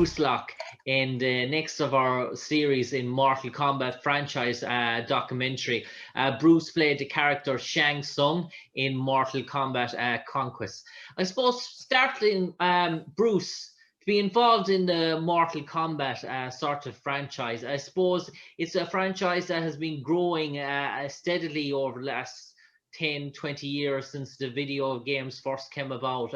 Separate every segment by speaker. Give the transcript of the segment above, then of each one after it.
Speaker 1: Bruce Locke in the next of our series in Mortal Kombat franchise documentary. Bruce played the character Shang Tsung in Mortal Kombat Conquest. I suppose starting Bruce, to be involved in the Mortal Kombat sort of franchise, I suppose it's a franchise that has been growing steadily over the last 10, 20 years since the video games first came about.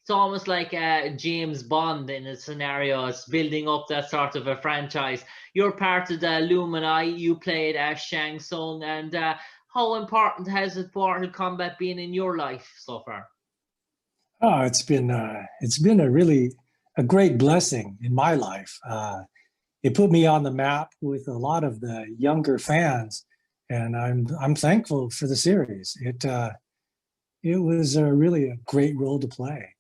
Speaker 1: It's almost like James Bond in a scenario. It's building up that sort of a franchise. You're part of the Illuminati. You played Shang Tsung. And how important has Mortal Kombat been in your life so far?
Speaker 2: Oh, it's been a great blessing in my life. It put me on the map with a lot of the younger fans, and I'm thankful for the series. It was really a great role to play.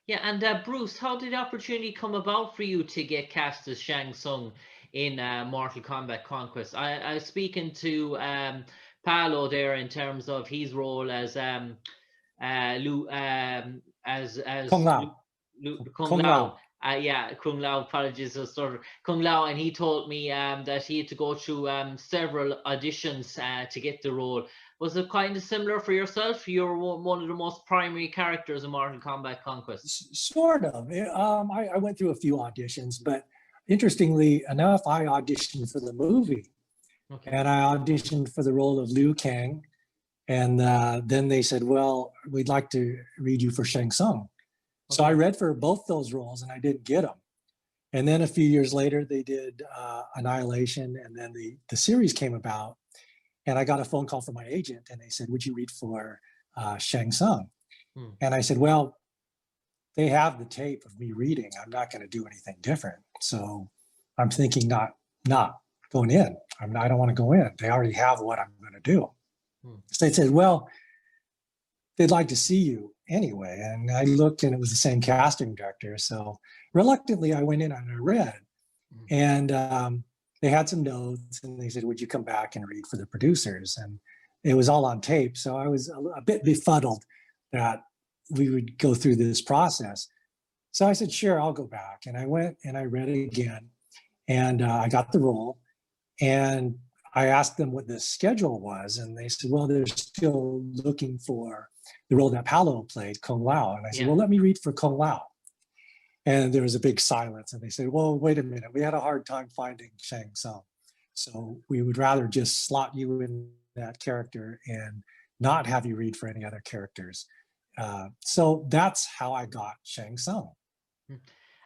Speaker 1: Yeah, and Bruce, how did the opportunity come about for you to get cast as Shang Tsung in Mortal Kombat Conquest? I was speaking to Paolo there in terms of his role as Lu,
Speaker 2: Kung Lao.
Speaker 1: Kung Lao. Yeah, Kung Lao, apologies, sort of Kung Lao, and he told me that he had to go through several auditions to get the role. Was it kind of similar for yourself? You're one of the most primary characters in Mortal Kombat Conquest.
Speaker 2: Sort of. I went through a few auditions, but interestingly enough, I auditioned for the movie. Okay. And I auditioned for the role of Liu Kang. And then they said, well, we'd like to read you for Shang Tsung. Okay. So I read for both those roles and I didn't get them. And then a few years later, they did Annihilation, and then the series came about. And I got a phone call from my agent, and they said, would you read for Shang Tsung? And I said, well, they have the tape of me reading. I'm not going to do anything different. So I'm thinking not going in. I don't want to go in. They already have what I'm going to do. So they said, well, they'd like to see you anyway. And I looked, and it was the same casting director. So reluctantly, I went in and I read. And they had some notes, and they said, would you come back and read for the producers? And it was all on tape. So I was a bit befuddled that we would go through this process. So I said, sure, I'll go back. And I went and I read it again, and I got the role. And I asked them what the schedule was, and they said, well, they're still looking for the role that Paolo played, Kung Lao. And I said, well, let me read for Kung Lao. And there was a big silence, and they said, well, wait a minute, we had a hard time finding Shang Tsung. So we would rather just slot you in that character and not have you read for any other characters. So that's how I got Shang Tsung.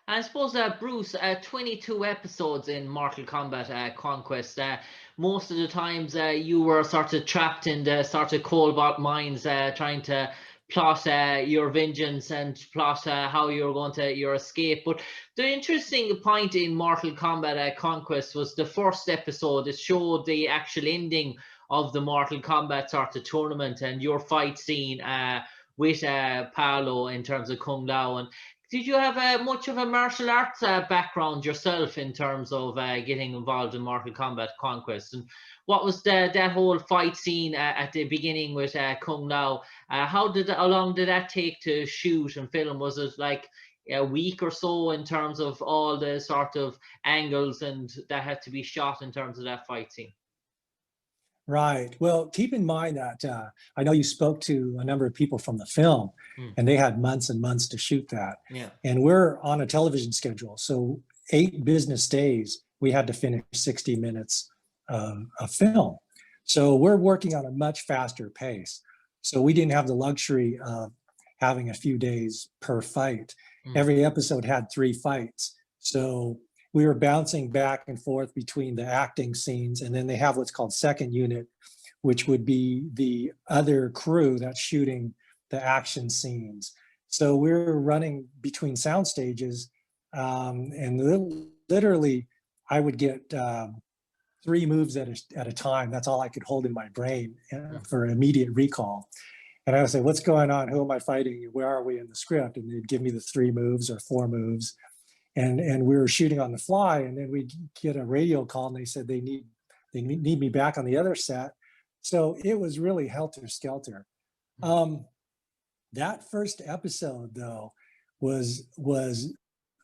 Speaker 1: I suppose, Bruce, 22 episodes in Mortal Kombat Conquest. Most of the times you were sort of trapped in the sort of Kombat mines, trying to plot your vengeance and plot how you're going to your escape. But the interesting point in Mortal Kombat Conquest was the first episode. It showed the actual ending of the Mortal Kombat sort of tournament and your fight scene with Paolo in terms of Kung Lao. And did you have much of a martial arts background yourself in terms of getting involved in Mortal Kombat Conquest? And what was that whole fight scene at the beginning with Kung Lao? How long did that take to shoot and film? Was it like a week or so in terms of all the sort of angles and that had to be shot in terms of that fight scene?
Speaker 2: Right. Well, keep in mind that I know you spoke to a number of people from the film, and they had months and months to shoot that. Yeah. And we're on a television schedule. So 8 business days, we had to finish 60 minutes of film. So we're working on a much faster pace. So we didn't have the luxury of having a few days per fight. Every episode had 3 fights. So we were bouncing back and forth between the acting scenes, and then they have what's called second unit, which would be the other crew that's shooting the action scenes. So we're running between sound stages, and literally I would get 3 moves at a time. That's all I could hold in my brain for immediate recall. And I would say, what's going on? Who am I fighting? Where are we in the script? And they'd give me the 3 moves or 4 moves. And we were shooting on the fly, and then we'd get a radio call, and they said they need me back on the other set. So it was really helter-skelter. That first episode, though, was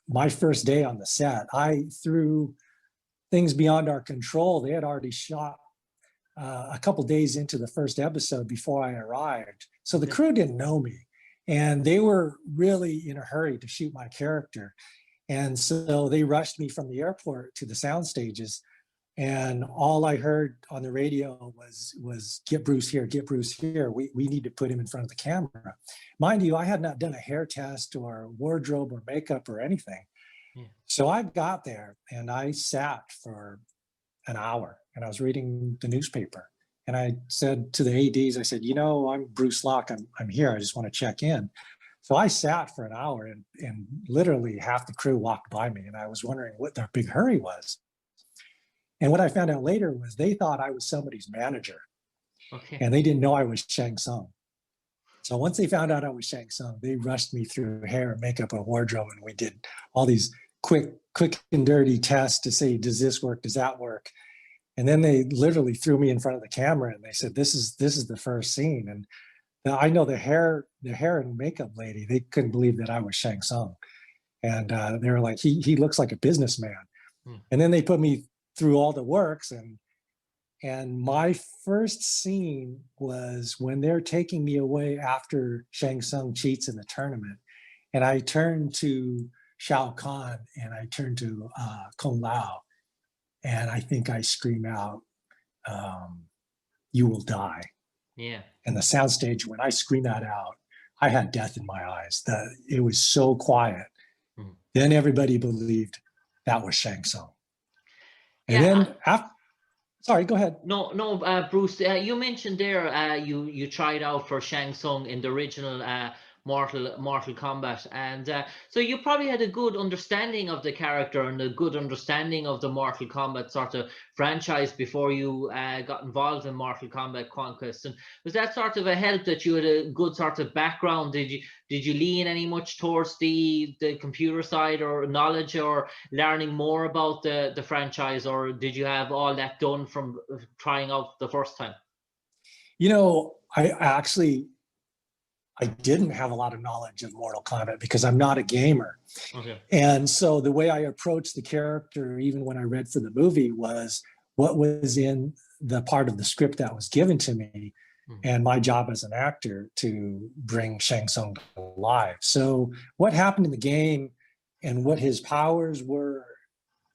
Speaker 2: my first day on the set, through things beyond our control, they had already shot a couple days into the first episode before I arrived. So the crew didn't know me, and they were really in a hurry to shoot my character. And so they rushed me from the airport to the sound stages. And all I heard on the radio was get Bruce here, get Bruce here. We need to put him in front of the camera. Mind you, I had not done a hair test or wardrobe or makeup or anything. Yeah. So I got there and I sat for an hour and I was reading the newspaper. And I said to the ADs, I said, you know, I'm Bruce Locke. I'm here. I just want to check in. So I sat for an hour and literally half the crew walked by me. And I was wondering what their big hurry was. And what I found out later was they thought I was somebody's manager. Okay. And they didn't know I was Shang Tsung. So once they found out I was Shang Tsung, they rushed me through hair and makeup and wardrobe. And we did all these quick and dirty tests to say, does this work? Does that work? And then they literally threw me in front of the camera and they said, this is the first scene. And I know the hair and makeup lady, they couldn't believe that I was Shang Tsung. And they were like, he looks like a businessman. And then they put me through all the works, and my first scene was when they're taking me away after Shang Tsung cheats in the tournament, and I turned to Shao Kahn and I turned to Conlan, and I think I scream out, "You will die." Yeah. And the soundstage, when I screamed that out, I had death in my eyes. It was so quiet. Then everybody believed that was Shang Tsung. And then after, sorry, go ahead.
Speaker 1: No, Bruce, you mentioned there you tried out for Shang Tsung in the original Mortal Kombat, and so you probably had a good understanding of the character and a good understanding of the Mortal Kombat sort of franchise before you got involved in Mortal Kombat Conquest. And was that sort of a help that you had a good sort of background? Did you lean any much towards the computer side or knowledge or learning more about the franchise, or did you have all that done from trying out the first time?
Speaker 2: You know, I didn't have a lot of knowledge of Mortal Kombat because I'm not a gamer. Okay. And so the way I approached the character, even when I read for the movie, was what was in the part of the script that was given to me, and my job as an actor to bring Shang Tsung to life. So what happened in the game and what his powers were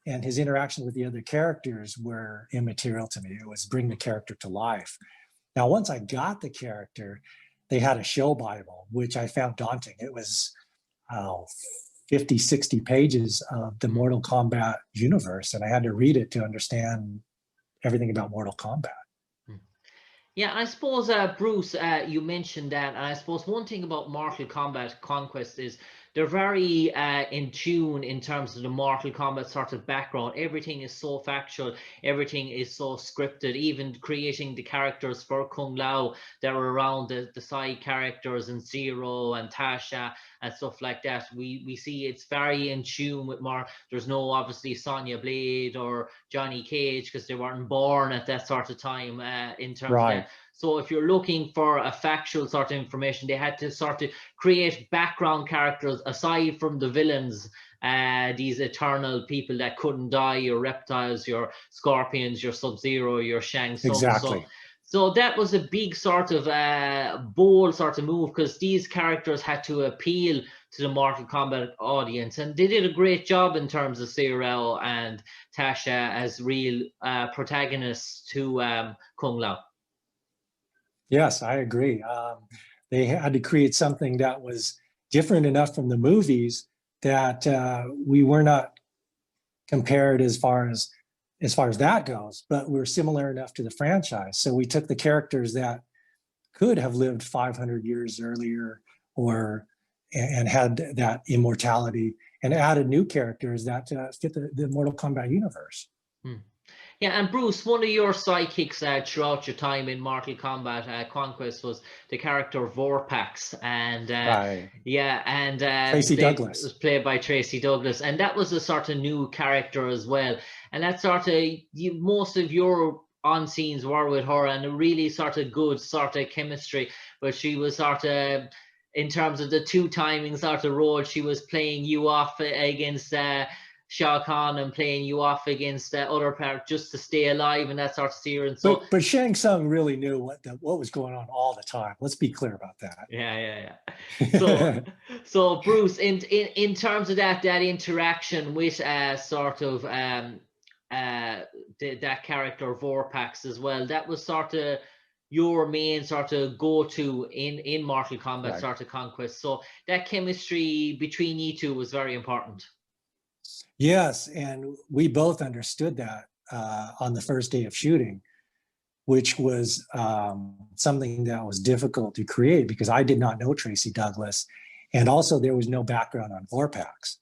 Speaker 2: and his interaction with the other characters were immaterial to me. It was bring the character to life. Now, once I got the character, they had a show Bible, which I found daunting. It was 50, 60 pages of the Mortal Kombat universe, and I had to read it to understand everything about Mortal Kombat.
Speaker 1: Yeah, I suppose, Bruce, you mentioned that, and I suppose one thing about Mortal Kombat Conquest is they're very in tune in terms of the Mortal Kombat sort of background. Everything is so factual, everything is so scripted, even creating the characters for Kung Lao that were around the side characters and Zero and Tasha and stuff like that. We see it's very in tune with more. There's no obviously Sonya Blade or Johnny Cage because they weren't born at that sort of time in terms of that. So if you're looking for a factual sort of information, they had to sort of create background characters aside from the villains, these eternal people that couldn't die, your reptiles, your scorpions, your Sub-Zero, your Shang Tsung.
Speaker 2: Exactly.
Speaker 1: So that was a big sort of bold sort of move because these characters had to appeal to the Mortal Kombat audience, and they did a great job in terms of Zero and Tasha as real protagonists to Kung Lao.
Speaker 2: Yes, I agree. They had to create something that was different enough from the movies that we were not compared as far as that goes, but we're similar enough to the franchise. So we took the characters that could have lived 500 years earlier and had that immortality, and added new characters that fit the Mortal Kombat universe.
Speaker 1: Yeah, and Bruce, one of your sidekicks throughout your time in Mortal Kombat Conquest was the character Vorpax, and
Speaker 2: Tracy Douglas
Speaker 1: was played by Tracy Douglas, and that was a sort of new character as well. And that sort of most of your on scenes were with her, and a really sort of good sort of chemistry, but she was sort of in terms of the two timings out the road, she was playing you off against Shao Kahn and playing you off against other parts just to stay alive and that sort of series. So,
Speaker 2: but Shang Tsung really knew what was going on all the time. Let's be clear about that.
Speaker 1: Yeah. So Bruce, in terms of that interaction with sort of that character Vorpax as well, that was sort of your main sort of go-to in Mortal Kombat, right, sort of conquest. So that chemistry between you two was very important.
Speaker 2: Yes, and we both understood that on the first day of shooting, which was something that was difficult to create because I did not know Tracy Douglas, and also there was no background on Vorpax.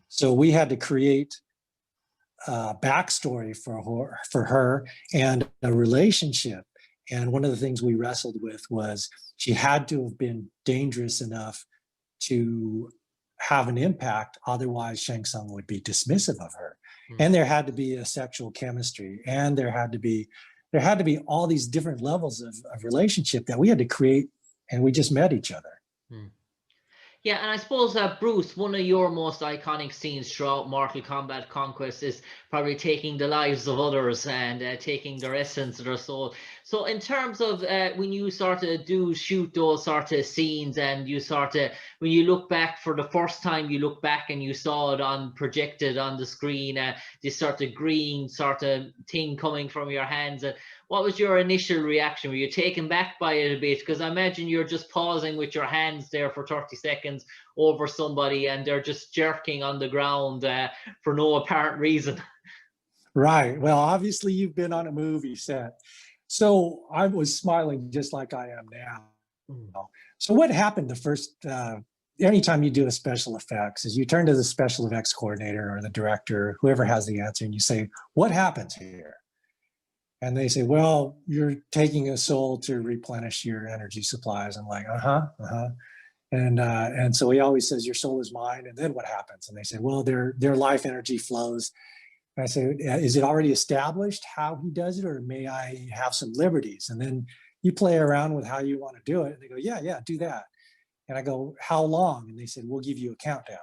Speaker 2: So we had to create a backstory for her and a relationship. And one of the things we wrestled with was she had to have been dangerous enough to have an impact. Otherwise, Shang Tsung would be dismissive of her. And there had to be a sexual chemistry, and there had to be all these different levels of relationship that we had to create, and we just met each other.
Speaker 1: Yeah, and I suppose Bruce, one of your most iconic scenes throughout Mortal Kombat Conquest is probably taking the lives of others and taking their essence of their soul. So in terms of when you sort of shoot those sort of scenes, and you sort of, when you look back for the first time, you look back and you saw it projected on the screen, this sort of green sort of thing coming from your hands, what was your initial reaction? Were you taken back by it a bit? Because I imagine you're just pausing with your hands there for 30 seconds over somebody and they're just jerking on the ground for no apparent reason.
Speaker 2: Right. Well, obviously you've been on a movie set. So I was smiling just like I am now. So what happened the first, anytime you do a special effects, is you turn to the special effects coordinator or the director, whoever has the answer, and you say, what happens here? And they say, well, you're taking a soul to replenish your energy supplies. I'm like, And so he always says, your soul is mine. And then what happens? And they say, well, their life energy flows. And I say, is it already established how he does it, or may I have some liberties? And then you play around with how you want to do it. And they go, yeah, do that. And I go, how long? And they said, we'll give you a countdown.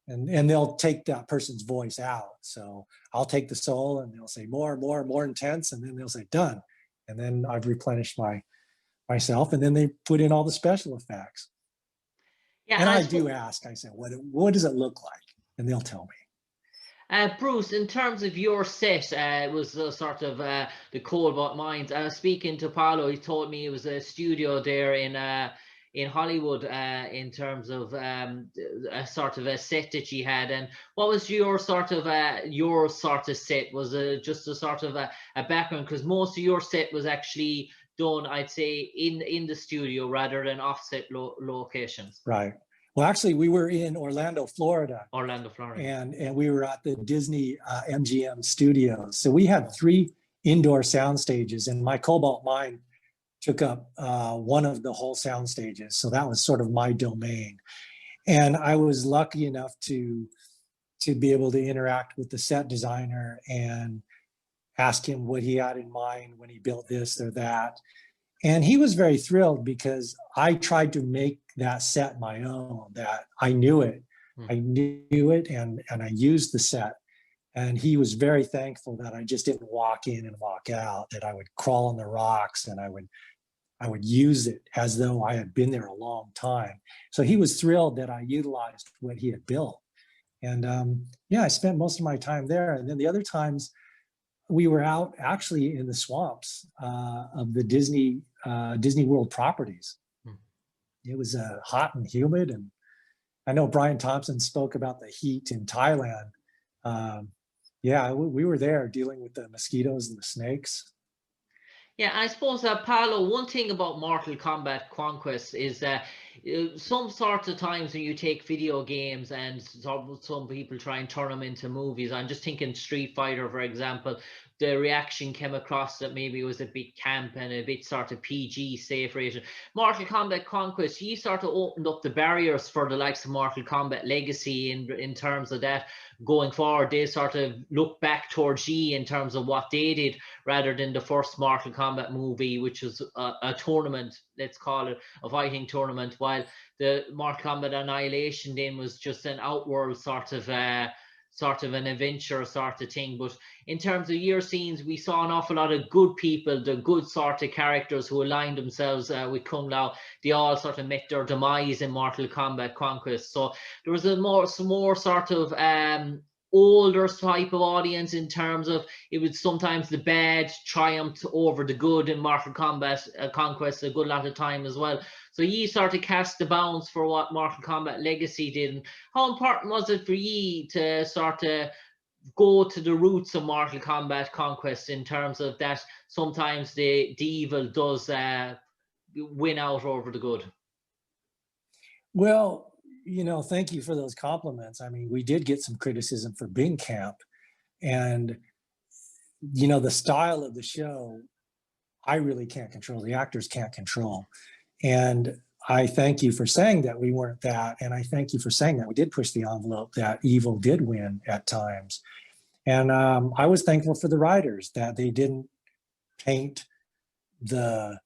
Speaker 2: And they'll take that person's voice out. So I'll take the soul and they'll say more intense. And then they'll say done. And then I've replenished myself. And then they put in all the special effects. Yeah, and I do ask, I say, what does it look like? And they'll tell me.
Speaker 1: Bruce, in terms of your set, it was sort of the Kombat Mines. Speaking to Paolo, he told me it was a studio there in Hollywood in terms of a sort of a set that you had. And what was your sort of set? Was it just a sort of a background? Because most of your set was actually done, I'd say, in the studio rather than offset locations.
Speaker 2: Right. Well, actually, we were in Orlando, Florida. And we were at the Disney MGM studios. So we had 3 indoor sound stages, and my Cobalt Mine took up one of the whole sound stages. So that was sort of my domain. And I was lucky enough to be able to interact with the set designer and ask him what he had in mind when he built this or that. And he was very thrilled because I tried to make that set my own, that I knew it. I knew it and I used the set. And he was very thankful that I just didn't walk in and walk out, that I would crawl on the rocks and I would use it as though I had been there a long time. So he was thrilled that I utilized what he had built. And yeah, I spent most of my time there. And then the other times we were out actually in the swamps of the Disney World properties. It was hot and humid. And I know Brian Thompson spoke about the heat in Thailand. Yeah, we were there dealing with the mosquitoes and the snakes.
Speaker 1: Yeah, I suppose, Paolo, one thing about Mortal Kombat Conquest is that some sorts of times when you take video games and some people try and turn them into movies, I'm just thinking Street Fighter, for example, the reaction came across that maybe it was a bit camp and a bit sort of PG safe rated. Mortal Kombat Conquest, you sort of opened up the barriers for the likes of Mortal Kombat Legacy in terms of that going forward. They sort of look back towards you in terms of what they did rather than the first Mortal Kombat movie, which was a tournament let's call it a fighting tournament, while the Mortal Kombat Annihilation then was just an outworld sort of an adventure sort of thing. But in terms of your scenes, we saw an awful lot of good people, the good sort of characters who aligned themselves with Kung Lao. They all sort of met their demise in Mortal Kombat Conquest. So there was some more sort of older type of audience, in terms of it was sometimes the bad triumphed over the good in Mortal Kombat Conquest a good lot of time as well. So ye sort of cast the bounds for what Mortal Kombat Legacy did. And how important was it for ye to sort of go to the roots of Mortal Kombat Conquest, in terms of that sometimes the evil does win out over the good?
Speaker 2: Well, thank you for those compliments. I mean, we did get some criticism for Bing Camp, and the style of the show, I really can't control. The actors can't control. And I thank you for saying that we weren't that. And I thank you for saying that we did push the envelope, that evil did win at times. And I was thankful for the writers that they didn't paint the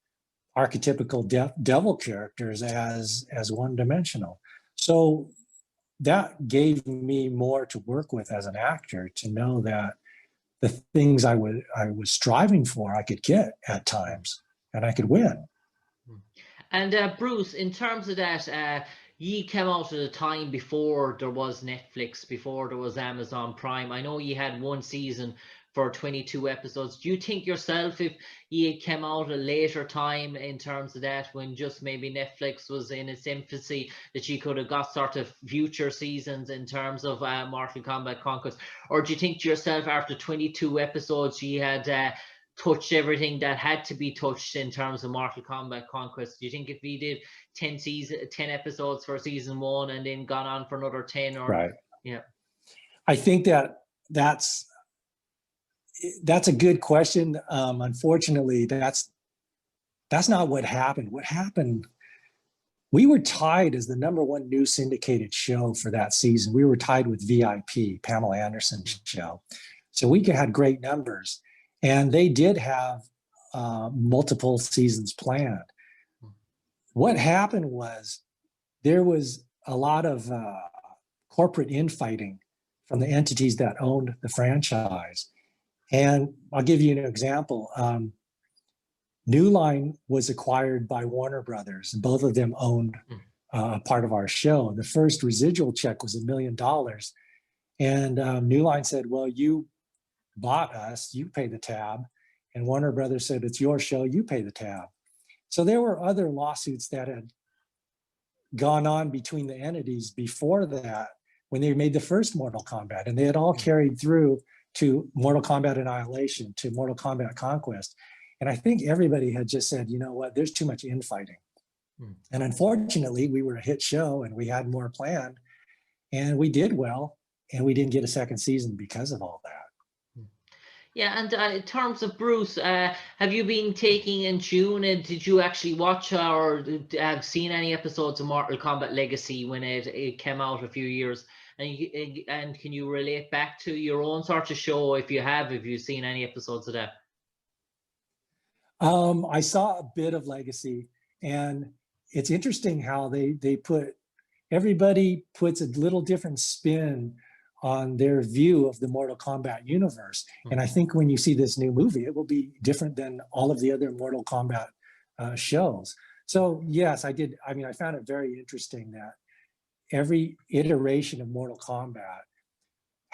Speaker 2: archetypical devil characters as one-dimensional. So that gave me more to work with as an actor, to know that the things I was striving for, I could get at times, and I could win.
Speaker 1: And Bruce, in terms of that, ye came out at a time before there was Netflix, before there was Amazon Prime. I know ye had one season for 22 episodes. Do you think yourself, if ye came out a later time in terms of that, when just maybe Netflix was in its infancy, that you could have got sort of future seasons in terms of Mortal Kombat Conquest? Or do you think to yourself, after 22 episodes, ye had touched everything that had to be touched in terms of Mortal Kombat Conquest? Do you think if we did 10 episodes for season 1 and then gone on for another 10, or
Speaker 2: right?
Speaker 1: Yeah,
Speaker 2: I think that's a good question. Unfortunately, that's not what happened. What happened, we were tied as the #1 new syndicated show for that season. We were tied with VIP, Pamela Anderson's show. So we had great numbers. And they did have multiple seasons planned. What happened was there was a lot of corporate infighting from the entities that owned the franchise. And I'll give you an example. New Line was acquired by Warner Brothers, and both of them owned a part of our show. The first residual check was $1 million. And New Line said, well, you bought us, you pay the tab. And Warner Brothers said, it's your show, you pay the tab. So there were other lawsuits that had gone on between the entities before that, when they made the first Mortal Kombat, and they had all carried through to Mortal Kombat Annihilation, to Mortal Kombat Conquest. And I think everybody had just said, you know what, there's too much infighting. And unfortunately, we were a hit show and we had more planned, and we did well, and we didn't get a second season because of all that.
Speaker 1: Yeah, and in terms of Bruce, have you been taking in tune, and did you actually watch or have seen any episodes of Mortal Kombat Legacy when it came out a few years? And can you relate back to your own sort of show, if you've seen any episodes of that?
Speaker 2: I saw a bit of Legacy, and it's interesting how everybody puts a little different spin on their view of the Mortal Kombat universe. And I think when you see this new movie, it will be different than all of the other Mortal Kombat shows. So yes, I did. I mean, I found it very interesting that every iteration of Mortal Kombat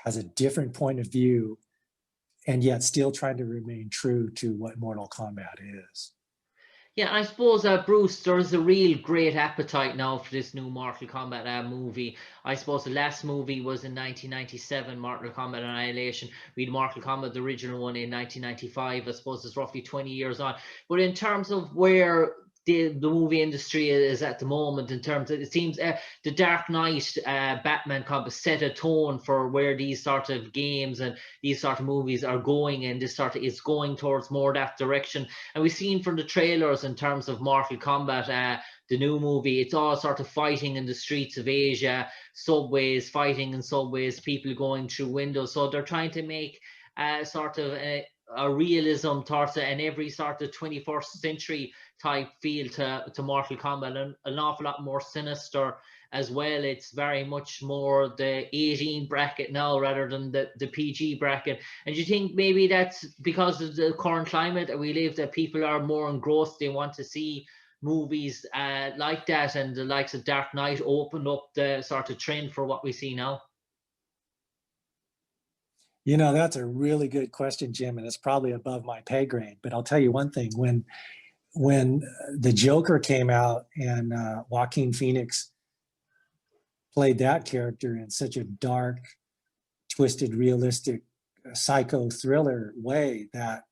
Speaker 2: has a different point of view, and yet still trying to remain true to what Mortal Kombat is.
Speaker 1: Yeah, I suppose, Bruce, there's a real great appetite now for this new Mortal Kombat movie. I suppose the last movie was in 1997, Mortal Kombat Annihilation. We had Mortal Kombat, the original one, in 1995. I suppose it's roughly 20 years on. But in terms of where the movie industry is at the moment, in terms of, it seems the Dark Knight Batman combo set a tone for where these sort of games and these sort of movies are going, and this sort of is going towards more that direction. And we've seen from the trailers in terms of Mortal Kombat, the new movie, it's all sort of fighting in the streets of Asia, subways, fighting in subways, people going through windows. So they're trying to make sort of a realism sort of, and every sort of 21st century type feel to Mortal Kombat, and an awful lot more sinister as well. It's very much more the 18 bracket now rather than the PG bracket. And do you think maybe that's because of the current climate that we live, that people are more engrossed, they want to see movies like that, and the likes of Dark Knight opened up the sort of trend for what we see now?
Speaker 2: You know, that's a really good question, Jim, and it's probably above my pay grade. But I'll tell you one thing: when the Joker came out and Joaquin Phoenix played that character in such a dark, twisted, realistic, psycho thriller way, that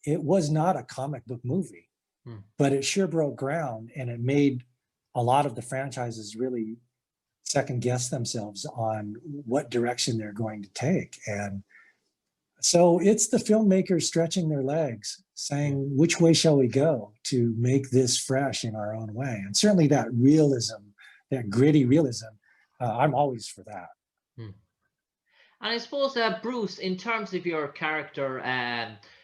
Speaker 2: it was not a comic book movie, but it sure broke ground, and it made a lot of the franchises really second guess themselves on what direction they're going to take. And so it's the filmmakers stretching their legs, saying, which way shall we go to make this fresh in our own way? And certainly that realism, that gritty realism, I'm always for that.
Speaker 1: And I suppose, Bruce, in terms of your character,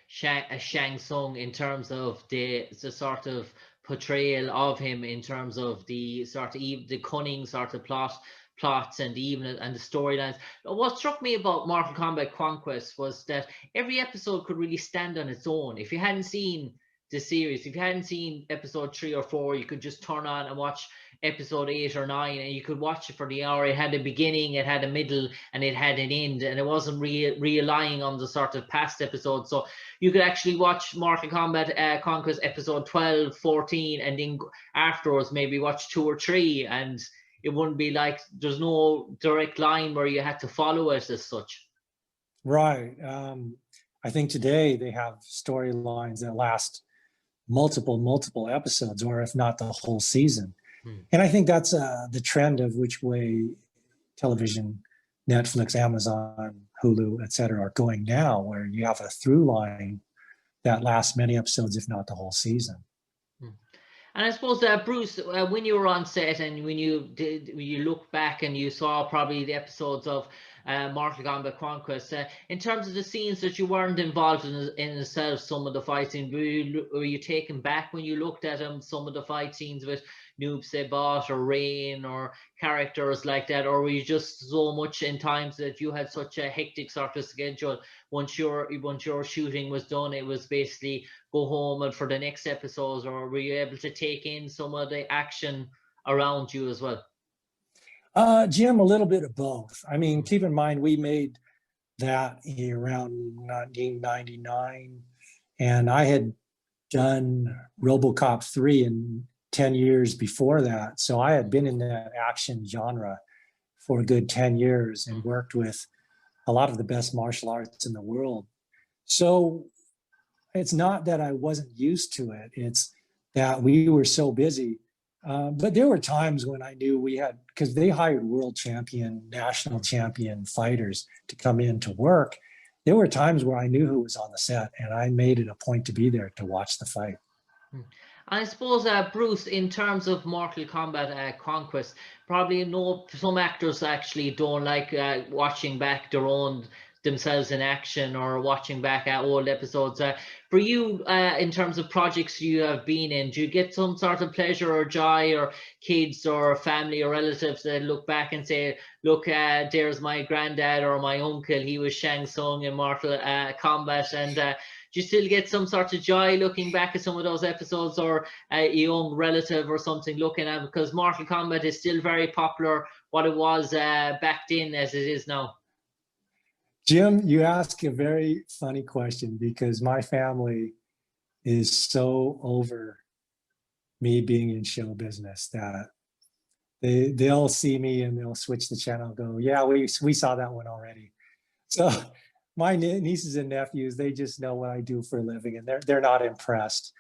Speaker 1: Shang Tsung, in terms of the sort of portrayal of him, in terms of the sort of the cunning sort of plots and the storylines. What struck me about Mortal Kombat Conquest was that every episode could really stand on its own. If you hadn't seen the series, if you hadn't seen episode 3 or 4, you could just turn on and watch episode 8 or 9, and you could watch it for the hour. It had a beginning, it had a middle, and it had an end, and it wasn't relying on the sort of past episodes. So you could actually watch Mortal Kombat Conquest episode 12, 14, and then afterwards maybe watch 2 or 3, and it wouldn't be like there's no direct line where you had to follow it as such.
Speaker 2: Right. I think today they have storylines that last multiple episodes, or if not the whole season. And I think that's the trend of which way television, Netflix, Amazon, Hulu, et cetera, are going now, where you have a through line that lasts many episodes, if not the whole season.
Speaker 1: And I suppose, Bruce, when you were on set and when you look back and you saw probably the episodes of Mortal Kombat Conquest, in terms of the scenes that you weren't involved in itself, some of the fight scenes, were you taken back when you looked at some of the fight scenes with Noob Saibot or Rain or characters like that, or were you just so much in times that you had such a hectic sort of schedule? Once your shooting was done, it was basically go home and for the next episodes, or were you able to take in some of the action around you as well?
Speaker 2: Jim, a little bit of both. I mean, keep in mind, we made that around 1999, and I had done RoboCop 3 in 10 years before that. So I had been in that action genre for a good 10 years and worked with a lot of the best martial arts in the world. So it's not that I wasn't used to it. It's that we were so busy. But there were times when I knew we had, because they hired world champion, national champion fighters to come in to work. There were times where I knew who was on the set, and I made it a point to be there to watch the fight.
Speaker 1: I suppose, Bruce, in terms of Mortal Kombat Conquest, probably some actors actually don't like watching back themselves in action or watching back at old episodes. For you, in terms of projects you have been in, do you get some sort of pleasure or joy, or kids or family or relatives that look back and say, look, there's my granddad or my uncle, he was Shang Tsung in Mortal Kombat, and do you still get some sort of joy looking back at some of those episodes, or a young relative or something looking at, because Mortal Kombat is still very popular, what it was back then as it is now?
Speaker 2: Jim, you ask a very funny question, because my family is so over me being in show business that they'll see me and they'll switch the channel and go, yeah, we saw that one already. So my nieces and nephews, they just know what I do for a living, and they're not impressed.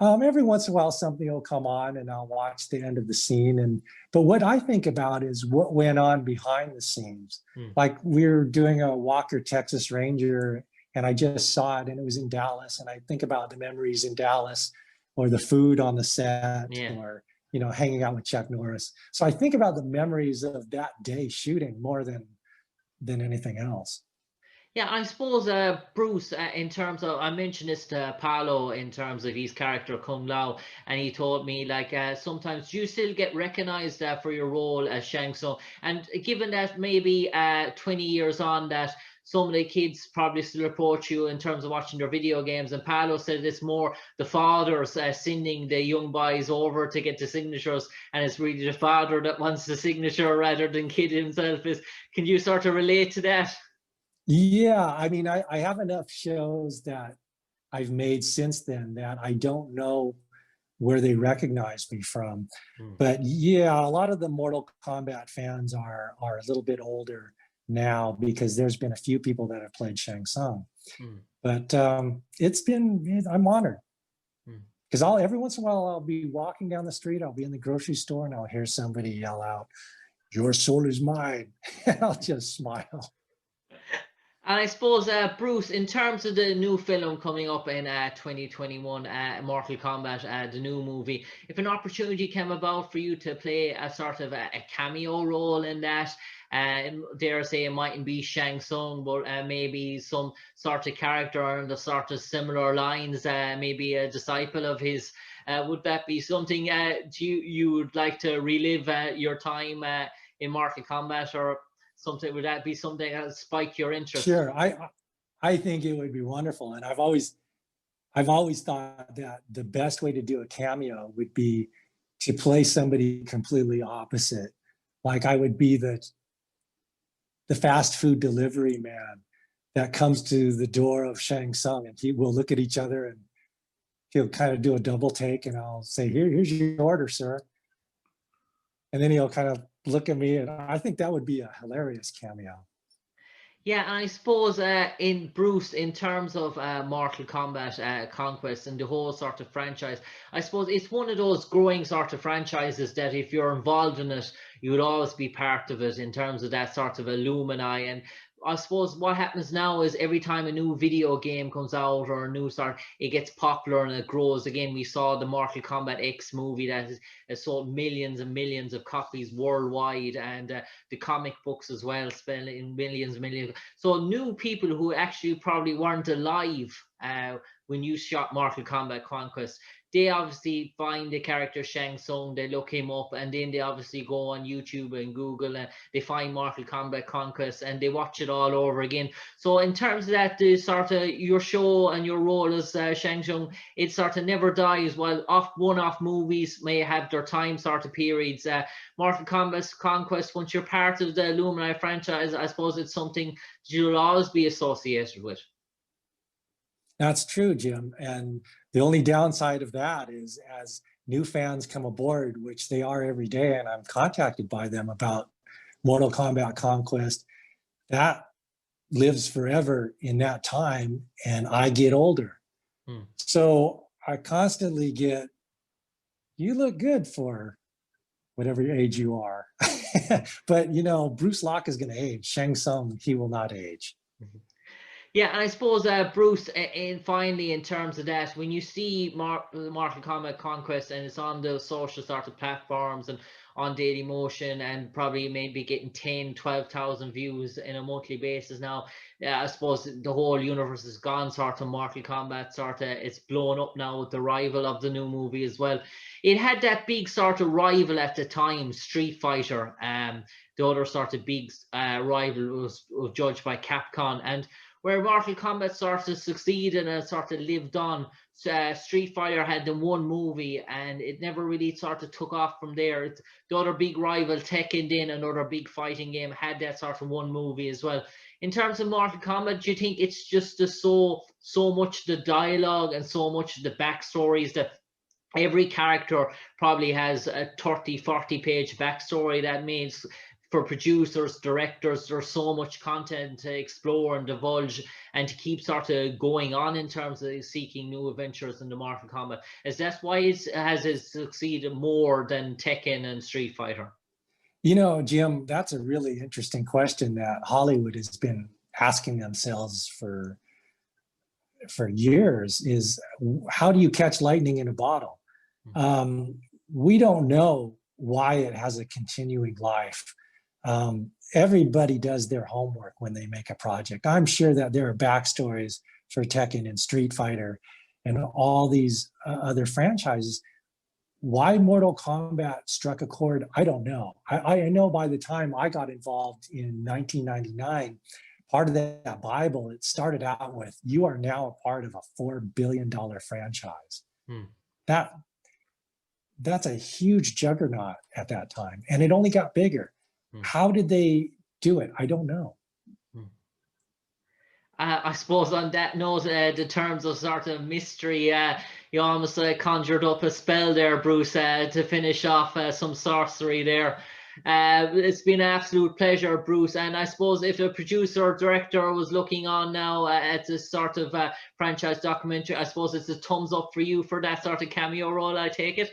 Speaker 2: Every once in a while, something will come on and I'll watch the end of the scene. But what I think about is what went on behind the scenes. Like, we're doing a Walker, Texas Ranger, and I just saw it, and it was in Dallas. And I think about the memories in Dallas, or the food on the set, or, hanging out with Chuck Norris. So I think about the memories of that day shooting more than anything else.
Speaker 1: Yeah, I suppose Bruce, in terms of, I mentioned this to Paolo in terms of his character Kung Lao, and he told me like sometimes do you still get recognized for your role as Shang Tsung, and given that maybe 20 years on that some of the kids probably still approach you in terms of watching their video games, and Paolo said it's more the fathers sending the young boys over to get the signatures, and it's really the father that wants the signature rather than kid himself. Can you sort of relate to that?
Speaker 2: Yeah, I mean, I have enough shows that I've made since then that I don't know where they recognize me from.
Speaker 1: Hmm.
Speaker 2: But yeah, a lot of the Mortal Kombat fans are a little bit older now because there's been a few people that have played Shang Tsung.
Speaker 1: Hmm.
Speaker 2: But I'm honored
Speaker 1: Hmm.
Speaker 2: because I'll every once in a while I'll be walking down the street, I'll be in the grocery store, and I'll hear somebody yell out, "Your soul is mine," and I'll just smile.
Speaker 1: And I suppose, Bruce, in terms of the new film coming up in 2021, Mortal Kombat, the new movie, if an opportunity came about for you to play a sort of a cameo role in that, dare I say it mightn't be Shang Tsung, but maybe some sort of character on the sort of similar lines, maybe a disciple of his, would that be something you would like to relive your time in Mortal Kombat, or something? Would that be something that would spike your interest?
Speaker 2: Sure, I think it would be wonderful, and I've always thought that the best way to do a cameo would be to play somebody completely opposite. Like I would be the fast food delivery man that comes to the door of Shang Tsung, and he will look at each other and he'll kind of do a double take, and I'll say, here's your order, sir. And then he'll kind of look at me, and I think that would be a hilarious cameo.
Speaker 1: Yeah, and I suppose in Bruce, in terms of Mortal Kombat Conquest and the whole sort of franchise, I suppose it's one of those growing sort of franchises that if you're involved in it, you would always be part of it in terms of that sort of alumni. And I suppose what happens now is every time a new video game comes out or a new sort, it gets popular and it grows. Again, we saw the Mortal Kombat X movie that has sold millions and millions of copies worldwide, and the comic books as well, spending millions and millions. So new people who actually probably weren't alive when you shot Mortal Kombat Conquest, they obviously find the character Shang Tsung, they look him up, and then they obviously go on YouTube and Google, and they find Mortal Kombat Conquest, and they watch it all over again. So in terms of that, the sort of your show and your role as Shang Tsung, it sort of never dies. While one-off movies may have their time sort of periods, Mortal Kombat Conquest, once you're part of the Illuminati franchise, I suppose it's something you'll always be associated with.
Speaker 2: That's true, Jim. And the only downside of that is as new fans come aboard, which they are every day, and I'm contacted by them about Mortal Kombat Conquest, that lives forever in that time, and I get older.
Speaker 1: Hmm.
Speaker 2: So I constantly get, you look good for whatever age you are. But, Bruce Locke is going to age. Shang Tsung, he will not age.
Speaker 1: Yeah, and I suppose Bruce, finally, in terms of that, when you see Mortal Kombat Conquest and it's on the social sort of platforms and on Daily Motion and probably maybe getting 10, 12,000 views in a monthly basis now, I suppose the whole universe is gone sort of Mortal Kombat sort of, it's blown up now with the rival of the new movie as well. It had that big sort of rival at the time, Street Fighter. The other sort of big rival was judged by Capcom, and where Mortal Kombat sort of succeeded and sort of lived on. Street Fighter had the one movie and it never really sort of took off from there. The other big rival, Tekken, then another big fighting game, had that sort of one movie as well. In terms of Mortal Kombat, do you think it's just so much the dialogue and so much the backstories that every character probably has a 30-40 page backstory? That means for producers, directors, there's so much content to explore and divulge and to keep sort of going on in terms of seeking new adventures in the Mortal Kombat. Is that why has it succeeded more than Tekken and Street Fighter?
Speaker 2: Jim, that's a really interesting question that Hollywood has been asking themselves for years, is how do you catch lightning in a bottle? We don't know why it has a continuing life. Everybody does their homework when they make a project. I'm sure that there are backstories for Tekken and Street Fighter and all these other franchises. Why Mortal Kombat struck a chord, I don't know. I know by the time I got involved in 1999, part of that Bible, it started out with, you are now a part of a $4 billion franchise. That's a huge juggernaut at that time. And it only got bigger. How did they do it? I don't know.
Speaker 1: I suppose on that note, the terms of sort of mystery, you almost conjured up a spell there, Bruce, to finish off some sorcery there. It's been an absolute pleasure, Bruce. And I suppose if a producer or director was looking on now at this sort of franchise documentary, I suppose it's a thumbs up for you for that sort of cameo role, I take it.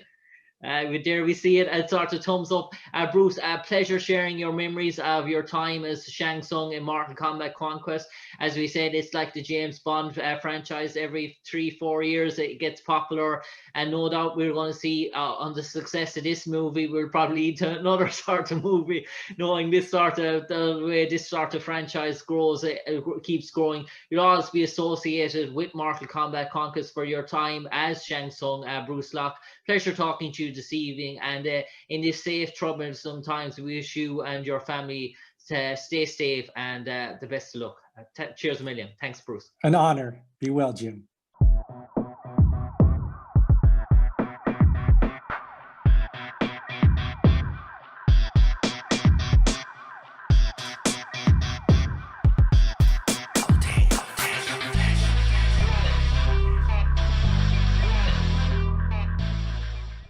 Speaker 1: There we see it, a sort of thumbs up. Bruce, a pleasure sharing your memories of your time as Shang Tsung in Mortal Kombat Conquest. As we said, it's like the James Bond franchise. Every 3-4 years it gets popular, and no doubt we're going to see on the success of this movie, we'll probably lead to another sort of movie, knowing this sort of the way this sort of franchise grows, it keeps growing. You'll always be associated with Mortal Kombat Conquest for your time as Shang Tsung. Bruce Locke, pleasure talking to you this evening, and in this safe trouble sometimes, we wish you and your family to stay safe and the best of luck. Cheers a million. Thanks, Bruce.
Speaker 2: An honor. Be well, Jim.